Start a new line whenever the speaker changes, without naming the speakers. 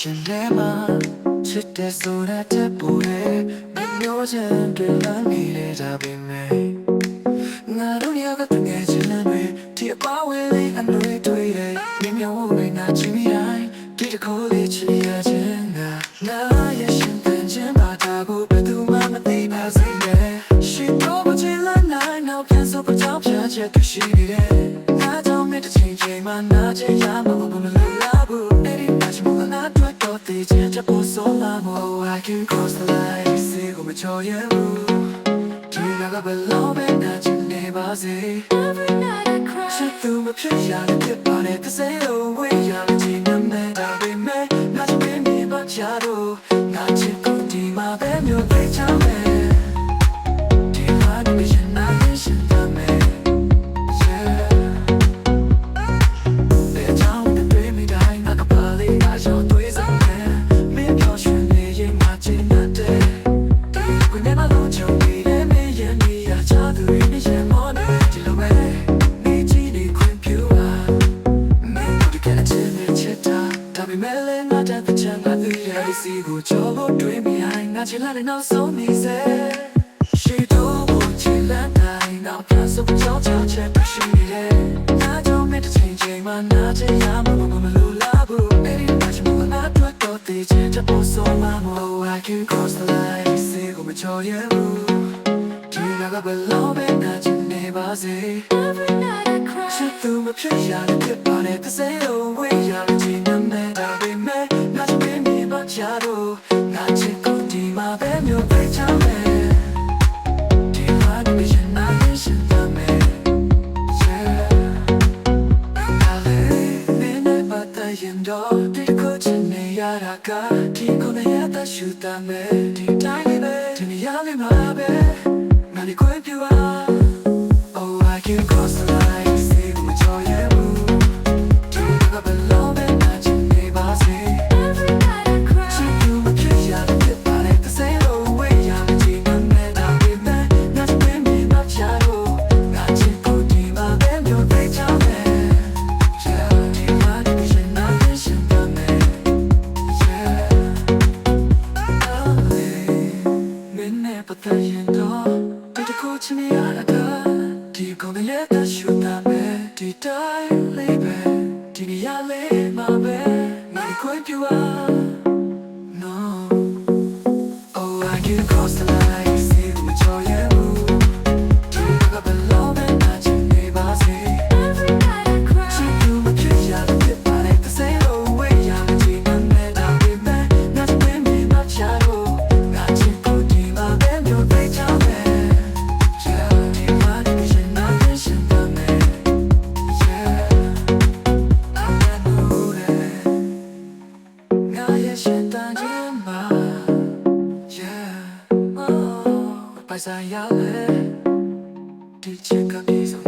ရှင်ထဲမှာချစ်တဲ့ဆိုတဲ့တဲ့ပူတဲ့မျိုးချင်တွေလမ်းနေတဲ့ကြပေမဲ့ငါတို့ရကတငယ်ချင်းတွေဒီအပါဝေးလေးအနှွေးတွေတဲ့မြေမြောင်းဝေးနာချင်မိတိုင်းဒီတကိုးလေးချစ်ရခြင်းငါရဲ့ရှင်တန်ခြင်းပါတာကိုဘယ်သူမှမသိပါစေနဲ့ရှိတော့မချင်လာနိုင်နောက်ပြန်ဆိုပကြောင်ဖြတ်ချက်ရှိနေတယ်ငါကြောင့်မြတ်တဲ့ချိန်ချိန်မှနာချင်ရမှာမလို့လာဘူးအဲ့ဒီမှချမငါတွေ့တော့တည်ခြင်းချက်ဖို့ဆိုလာမို့ I can cross the line စေကိုမချော်ရဘူးဒီကဘယ်လိုပဲနာချင်နေပါစေ
Every night I cry
ချစ်သူမဖြစ်ရတဲ့ဖြစ်ပါတဲ့တစ်စိလုံးဝေးရတဲ့ချိန်နဲ့ဒါပေမဲ့ငါချင်နေပါချာတော့ငါချစ်ကိုဒီမှာပဲမျိုးသိချမ်းမယ်ဒီမှာဒီရှင်နာရှင်တမ်းမယ်စီကိုချောလို့တွေ့မိတိုင်းငါချင်လာတဲ့နောက်ဆုံးနေစေရှိတော့ဘုံချင်လာတိုင်းနောက်ပြန်စုပ်ချောချောချက်ရှိနေတယ်ငါကြောင့်မြတ်တဲ့ချိန်ချိန်မှနာချင်ရမှာမလို့လာဘူးအဲ့ဒီမှာချမငါတွေ့တော့တည်ချင်ချက်ပေါ်ဆိုမှမို့ I can cross the line စီကိုမချောရဘူးဒီကဘယ်လိုပဲနာချင်နေပါစေ
Every night I cry
ချစ်သူမဖြစ်ရတဲ့ဖြစ်ပါတဲ့တစ်စိလုံးဝေးရတဲ့ချိန်နဲ့ဒါပေမဲ့ငါချင်နေပါချာတော့ငါချစ်ကိုဒီမှာပဲမျိုးသိချမ်းမယ်ဒီမှာဒီရှင်နာရှင်တမ်းမယ် ရင်တော့ဒီကိုချင်နေရတာကဒီကိုနေရတဲ့ရှူတမ်းမယ်ဒီတိုင်းလေးပဲဒီနေရာလေးမှာပဲငါဒီကိုပြွာ Oh I can cross the line စေမချော်ရဘူးဒီကဘယ်လိုပဲနာချင်နေပါစေ
Every night I cry
ချစ်သူမဖြစ်ရတဲ့ဖြစ်ပါတဲ့တစ်စိလုံးဝေးရတဲ့ချိန်နဲ့ဒါပေမဲ့ငါချင်နေမှချာတော့ငါချစ်ကိုဒီမှာပဲမျိုးသိချမ်းမယ်ပတ်သက်ရင်တော့ဒီတစ်ခုချင်ရတာဒီကုန်တဲ့လက်သက်ရှူတာပဲဒီတိုင်းလေးပဲဒီနေရာလေးမှာပဲငါခွင့်ပြုပါ No Oh I can cross the line စေမချော်ရဘူးဒီကဘယ်လိုပဲနာချင်နေပါစေ
Every night I cry
ချစ်သူမဖြစ်ရတဲ့ဖြစ်ပါတဲ့တစ်စိလုံးဝေးရတဲ့ချိန်နဲ့ဒါပေမဲ့ငါချင်နေမှချာတော့ငါချစ်ကိုဒီမှာပဲမျိုးသိချမ်းမယ်ไปสายยาวเลยที่เช็คกับพี่สอง